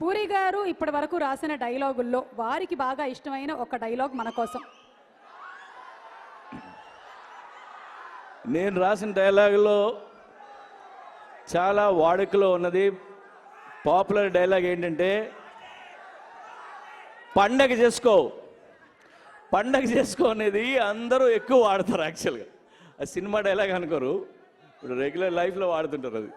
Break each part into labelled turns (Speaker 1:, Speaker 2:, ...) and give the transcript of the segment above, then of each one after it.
Speaker 1: పూరి గారు ఇప్పటి వరకు రాసిన డైలాగుల్లో వారికి బాగా ఇష్టమైన ఒక డైలాగ్ మన కోసం.
Speaker 2: నేను రాసిన డైలాగులో చాలా వాడుకలో ఉన్నది పాపులర్ డైలాగ్ ఏంటంటే, పండగ చేసుకో అనేది అందరూ ఎక్కువ వాడతారు. యాక్చువల్గా అది సినిమా డైలాగ్ అనుకోరు, ఇప్పుడు రెగ్యులర్ లైఫ్లో వాడుతుంటారు. అది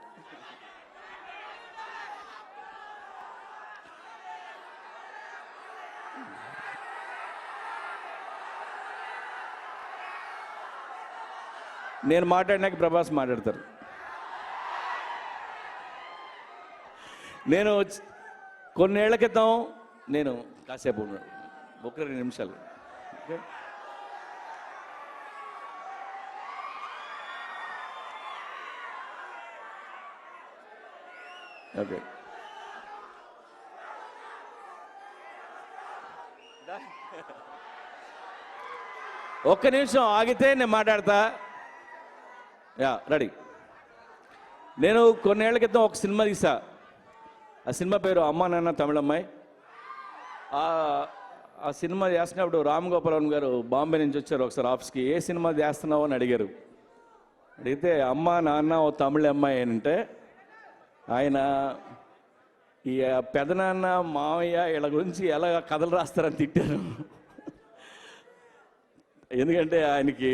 Speaker 2: నేను మాట్లాడినాక ప్రభాస్ మాట్లాడతారు. నేను కొన్నేళ్ల క్రితం నేను కాసేపు ఒక 2 నిమిషాలు ఓకే ఒక్క నిమిషం ఆగితే నేను మాట్లాడతా. రెడీ. నేను కొన్నేళ్ల క్రితం ఒక సినిమా తీసా. ఆ సినిమా పేరు అమ్మా నాన్న తమిళమ్మాయి. ఆ సినిమా చేస్తున్నప్పుడు రామ్ గోపాల్ గారు బాంబే నుంచి వచ్చారు ఒకసారి ఆఫీస్కి. ఏ సినిమా చేస్తున్నావు అని అడిగారు. అడిగితే అమ్మా నాన్న ఓ తమిళ అమ్మాయి అంటే ఆయన ఈ పెదనాన్న మావయ్య వీళ్ళ గురించి ఎలా కథలు రాస్తారని తిట్టారు. ఎందుకంటే ఆయనకి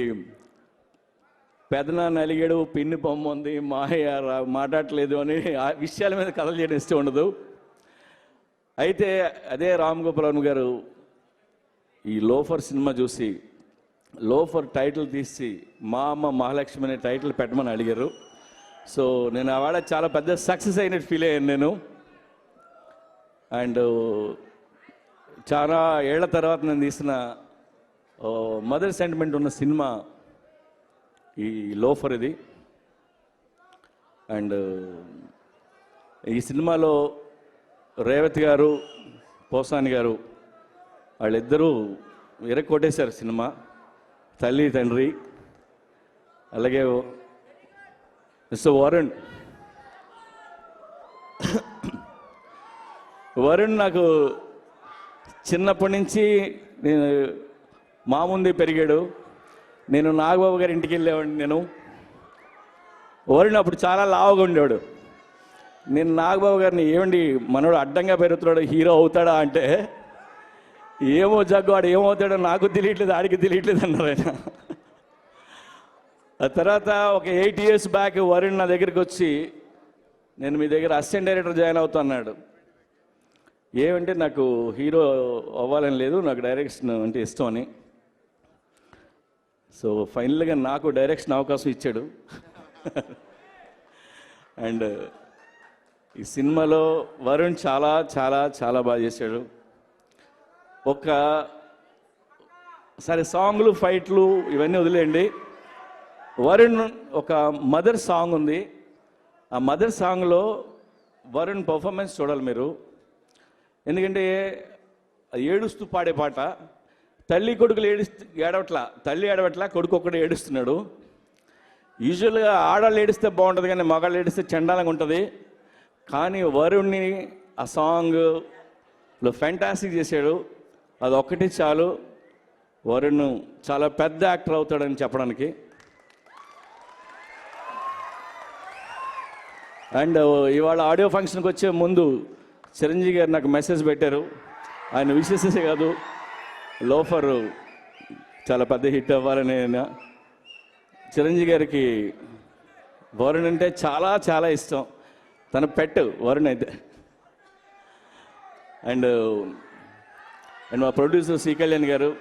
Speaker 2: పెదనాన్న అలిగాడు, పిన్ని బొమ్మ ఉంది, మావయ్య మాట్లాడట్లేదు అని ఆ విషయాల మీద కథలు చేయడం ఇష్టం ఉండదు. అయితే అదే రామ్ గోపాల్ గారు ఈ లోఫర్ సినిమా చూసి లోఫర్ టైటిల్ తీసి మా అమ్మ మహాలక్ష్మి అనే టైటిల్ పెట్టమని అడిగారు. సో నేను ఆవిడ చాలా పెద్ద సక్సెస్ అయినట్టు ఫీల్ అయ్యాను నేను. అండ్ చాలా ఏళ్ల తర్వాత నేను తీసిన మదర్ సెంటిమెంట్ ఉన్న సినిమా ఈ లోఫర్ ఇది. అండ్ ఈ సినిమాలో రేవతి గారు, పోసాని గారు వాళ్ళిద్దరూ కొట్టేశారు సినిమా. తల్లి తండ్రి. అలాగే మిస్టర్ వరుణ్ నాకు చిన్నప్పటి నుంచి నేను మా ముందే పెరిగాడు. నేను నాగబాబు గారి ఇంటికి వెళ్ళేవాడిని. వరుణ్ అప్పుడు చాలా లావుగా ఉండేవాడు. నేను నాగబాబు గారిని ఏమండి మనోడు అడ్డంగా పెరుగుతున్నాడు, హీరో అవుతాడా అంటే, ఏమో జగ్గు వాడు ఏమవుతాడో నాకు తెలియట్లేదు, ఆడికి తెలియట్లేదు అన్నారు ఆయన. ఆ తర్వాత ఒక 8 years బ్యాక్ వరుణ్ నా దగ్గరికి వచ్చి, నేను మీ దగ్గర అసిస్టెంట్ డైరెక్టర్ జాయిన్ అవుతా అన్నాడు. ఏమంటే నాకు హీరో అవ్వాలని లేదు, నాకు డైరెక్షన్ అంటే ఇష్టం అని. సో ఫైనల్గా నాకు డైరెక్షన్ అవకాశం ఇచ్చాడు. అండ్ ఈ సినిమాలో వరుణ్ చాలా చాలా చాలా బాగా చేశాడు. సరే సాంగ్లు ఫైట్లు ఇవన్నీ వదిలేయండి. వరుణ్ ఒక మదర్ సాంగ్ ఉంది. ఆ మదర్ సాంగ్లో వరుణ్ పర్ఫార్మెన్స్ చూడాలి మీరు. ఎందుకంటే ఏడుస్తూ పాడే పాట. తల్లి కొడుకులు తల్లి ఏడవట్లా, కొడుకు ఒక్కడే ఏడుస్తున్నాడు. యూజువల్గా ఆడవాళ్ళు ఏడిస్తే బాగుంటుంది కానీ మగాళ్ళు ఏడిస్తే చండాలంగా ఉంటుంది. కానీ వరుణ్ని ఆ సాంగ్లో ఫ్యాంటాస్టిక్ చేశాడు. అది ఒక్కటి చాలు వరుణ్ చాలా పెద్ద యాక్టర్ అవుతాడని చెప్పడానికి. అండ్ ఇవాళ ఆడియో ఫంక్షన్కి వచ్చే ముందు చిరంజీవి గారు నాకు మెసేజ్ పెట్టారు. ఆయన విశేషే కాదు, లోఫర్ చాలా పెద్ద హిట్ అవ్వాలని. చిరంజీవి గారికి వరుణ్ అంటే చాలా చాలా ఇష్టం. తన పెట్ వరుణ్ అయితే. అండ్ మా ప్రొడ్యూసర్ సి కళ్యాణ్ గారు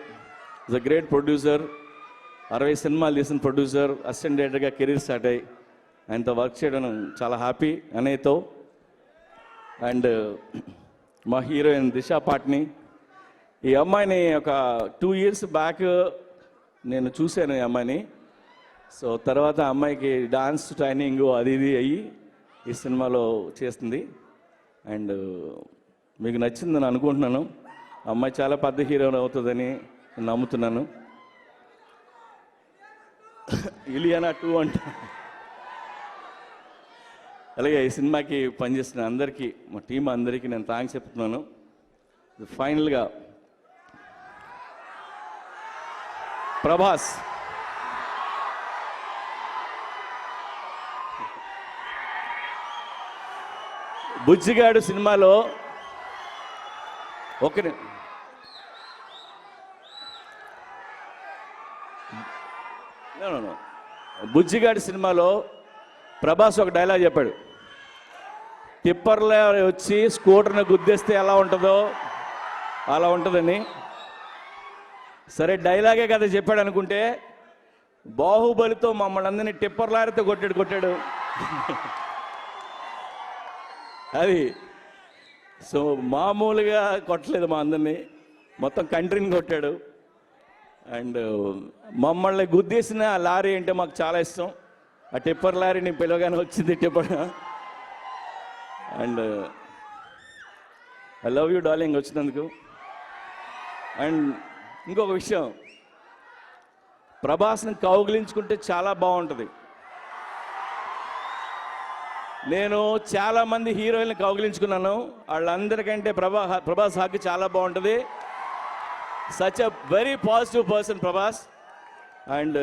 Speaker 2: ఇస్ అ గ్రేట్ ప్రొడ్యూసర్. 60 సినిమాలు తీసిన ప్రొడ్యూసర్. అసిస్టెంట్ డైరెక్టర్గా కెరీర్ స్టార్ట్ అయ్యి ఆయనతో వర్క్ చేయడం చాలా హ్యాపీ అనేతో. అండ్ మా హీరోయిన్ దిశా పాట్ని. ఈ అమ్మాయిని ఒక 2 years బ్యాక్ నేను చూశాను ఈ అమ్మాయిని. సో తర్వాత అమ్మాయికి డాన్స్ ట్రైనింగ్ అది ఇది అయ్యి ఈ సినిమాలో చేస్తుంది. అండ్ మీకు నచ్చిందని అనుకుంటున్నాను. అమ్మాయి చాలా పెద్ద హీరోయిన్ అవుతుందని నమ్ముతున్నాను. ఇలియానా 2 అంట. అలాగే ఈ సినిమాకి పనిచేసిన అందరికీ, మా టీం అందరికీ నేను థ్యాంక్స్ చెప్తున్నాను. ఫైనల్గా ప్రభాస్, బుజ్జిగాడు సినిమాలో బుజ్జిగాడి సినిమాలో ప్రభాస్ ఒక డైలాగ్ చెప్పాడు, టిప్పర్లో వచ్చి స్కూటర్ని గుద్దేస్తే ఎలా ఉంటుందో అలా ఉంటుందని. సరే డైలాగే కదా చెప్పాడు అనుకుంటే, బాహుబలితో మమ్మల్ని అందరినీ టిప్పర్ లారీతో కొట్టాడు. అది సో మామూలుగా కొట్టలేదు, మా అందరినీ మొత్తం కంట్రీని కొట్టాడు. అండ్ మమ్మల్ని గుద్దేసిన లారీ అంటే మాకు చాలా ఇష్టం. ఆ టిప్పర్ లారీని పిలవగానే వచ్చింది tipper. And I love you darling వచ్చినందుకు. అండ్ ఇంకొక విషయం, ప్రభాస్ని కౌగిలించుకుంటే చాలా బాగుంటుంది. నేను చాలామంది హీరోయిన్ని కౌగిలించుకున్నాను, వాళ్ళందరికంటే ప్రభాస్ హాకి చాలా బాగుంటుంది. Such a very positive person Prabhas. And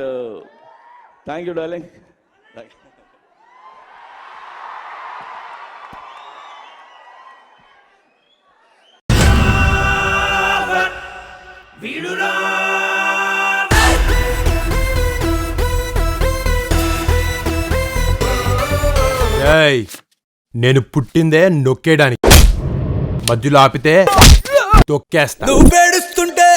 Speaker 2: thank you darling.
Speaker 3: నేను పుట్టిందే నొక్కేయడానికి, మధ్యలో ఆపితే తొక్కేస్తా.
Speaker 4: నువ్వు పేడుస్తుంటే